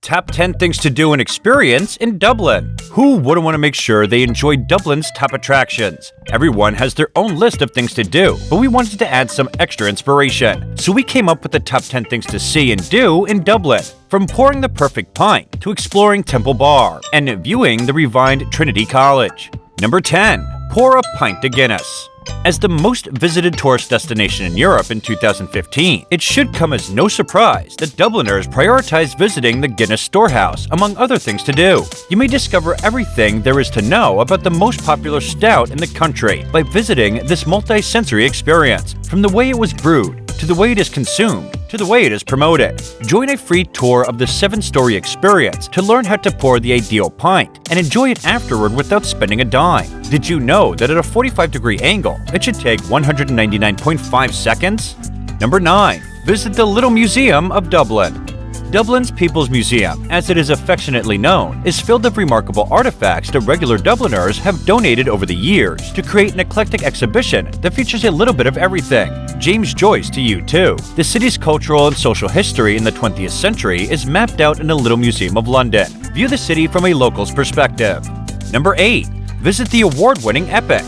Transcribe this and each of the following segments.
Top 10 things to do and experience in Dublin. Who wouldn't want to make sure they enjoy Dublin's top attractions? Everyone has their own list of things to do, but we wanted to add some extra inspiration. So we came up with the top 10 things to see and do in Dublin. From pouring the perfect pint to exploring Temple Bar and viewing the revived Trinity College. Number 10. Pour a pint of Guinness. As the most visited tourist destination in Europe in 2015, it should come as no surprise that Dubliners prioritize visiting the Guinness Storehouse, among other things to do. You may discover everything there is to know about the most popular stout in the country by visiting this multi-sensory experience, from the way it was brewed, to the way it is consumed, to the way it is promoted. Join a free tour of the 7-story experience to learn how to pour the ideal pint and enjoy it afterward without spending a dime. Did you know that at a 45-degree angle, it should take 199.5 seconds? Number 9. Visit the Little Museum of Dublin. Dublin's People's Museum, as it is affectionately known, is filled with remarkable artifacts that regular Dubliners have donated over the years to create an eclectic exhibition that features a little bit of everything. James Joyce to you too. The city's cultural and social history in the 20th century is mapped out in the Little Museum of London. View the city from a local's perspective. Number 8. Visit the award-winning Epic.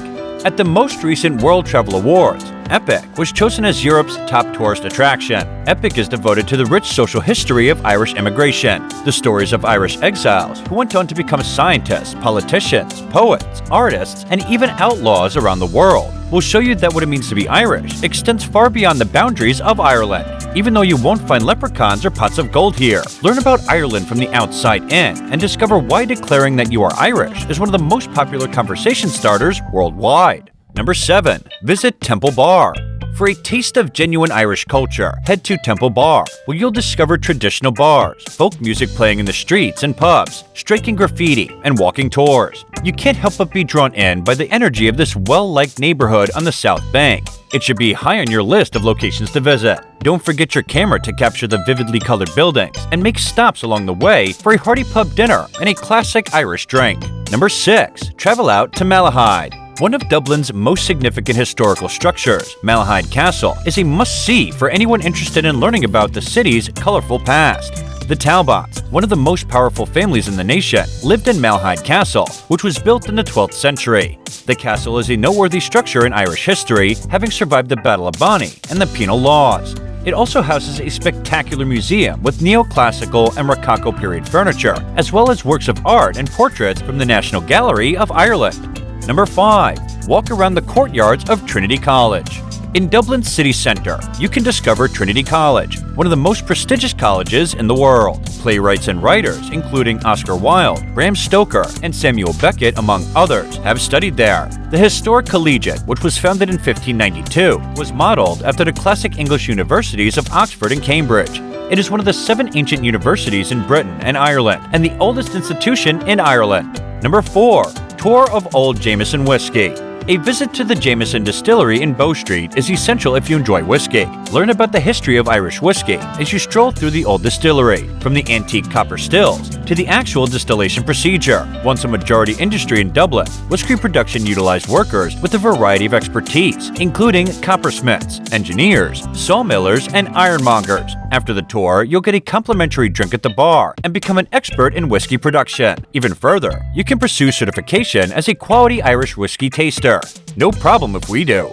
At the most recent World Travel Awards, Epic was chosen as Europe's top tourist attraction. Epic is devoted to the rich social history of Irish immigration, the stories of Irish exiles who went on to become scientists, politicians, poets, artists, and even outlaws around the world. We'll show you that what it means to be Irish extends far beyond the boundaries of Ireland, even though you won't find leprechauns or pots of gold here. Learn about Ireland from the outside in and discover why declaring that you are Irish is one of the most popular conversation starters worldwide. Number 7. Visit Temple Bar. For a taste of genuine Irish culture, head to Temple Bar, where you'll discover traditional bars, folk music playing in the streets and pubs, striking graffiti, and walking tours. You can't help but be drawn in by the energy of this well-liked neighborhood on the South Bank. It should be high on your list of locations to visit. Don't forget your camera to capture the vividly colored buildings, and make stops along the way for a hearty pub dinner and a classic Irish drink. Number 6. Travel out to Malahide. One of Dublin's most significant historical structures, Malahide Castle, is a must-see for anyone interested in learning about the city's colorful past. The Talbots, one of the most powerful families in the nation, lived in Malahide Castle, which was built in the 12th century. The castle is a noteworthy structure in Irish history, having survived the Battle of Bonny and the penal laws. It also houses a spectacular museum with neoclassical and Rococo period furniture, as well as works of art and portraits from the National Gallery of Ireland. Number 5. Walk around the courtyards of Trinity College. In Dublin's city centre, you can discover Trinity College, one of the most prestigious colleges in the world. Playwrights and writers, including Oscar Wilde, Bram Stoker, and Samuel Beckett, among others, have studied there. The historic collegiate, which was founded in 1592, was modelled after the classic English universities of Oxford and Cambridge. It is one of the 7 ancient universities in Britain and Ireland, and the oldest institution in Ireland. Number 4. Tour of Old Jameson Whiskey. A visit to the Jameson Distillery in Bow Street is essential if you enjoy whiskey. Learn about the history of Irish whiskey as you stroll through the old distillery, from the antique copper stills to the actual distillation procedure. Once a majority industry in Dublin, whiskey production utilized workers with a variety of expertise, including coppersmiths, engineers, sawmillers, and ironmongers. After the tour, you'll get a complimentary drink at the bar and become an expert in whiskey production. Even further, you can pursue certification as a quality Irish whiskey taster. No problem if we do.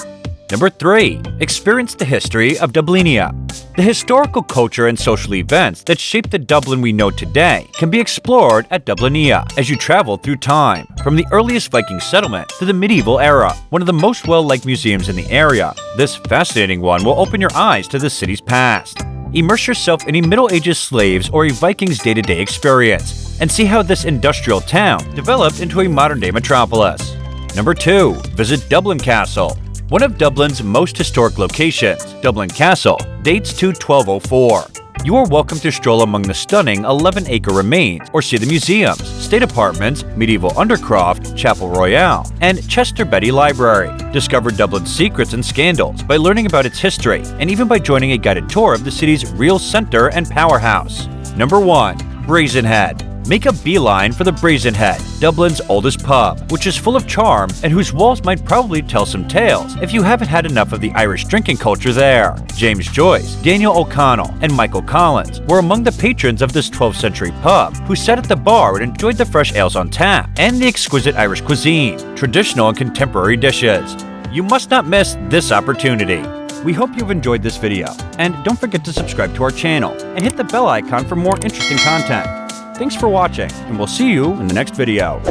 Number 3. Experience the history of Dublinia. The historical culture and social events that shape the Dublin we know today can be explored at Dublinia as you travel through time, from the earliest Viking settlement to the medieval era. One of the most well-liked museums in the area, this fascinating one will open your eyes to the city's past. Immerse yourself in a Middle Ages slaves or a Viking's day-to-day experience, and see how this industrial town developed into a modern-day metropolis. Number 2. Visit Dublin Castle. One of Dublin's most historic locations, Dublin Castle, dates to 1204. You are welcome to stroll among the stunning 11-acre remains or see the museums, state apartments, medieval Undercroft, Chapel Royale, and Chester Beatty Library. Discover Dublin's secrets and scandals by learning about its history and even by joining a guided tour of the city's real center and powerhouse. Number 1. Brazen Head. Make a beeline for the Brazen Head, Dublin's oldest pub, which is full of charm and whose walls might probably tell some tales if you haven't had enough of the Irish drinking culture there. James Joyce, Daniel O'Connell, and Michael Collins were among the patrons of this 12th century pub, who sat at the bar and enjoyed the fresh ales on tap and the exquisite Irish cuisine, traditional and contemporary dishes. You must not miss this opportunity. We hope you've enjoyed this video, and don't forget to subscribe to our channel and hit the bell icon for more interesting content. Thanks for watching, and we'll see you in the next video.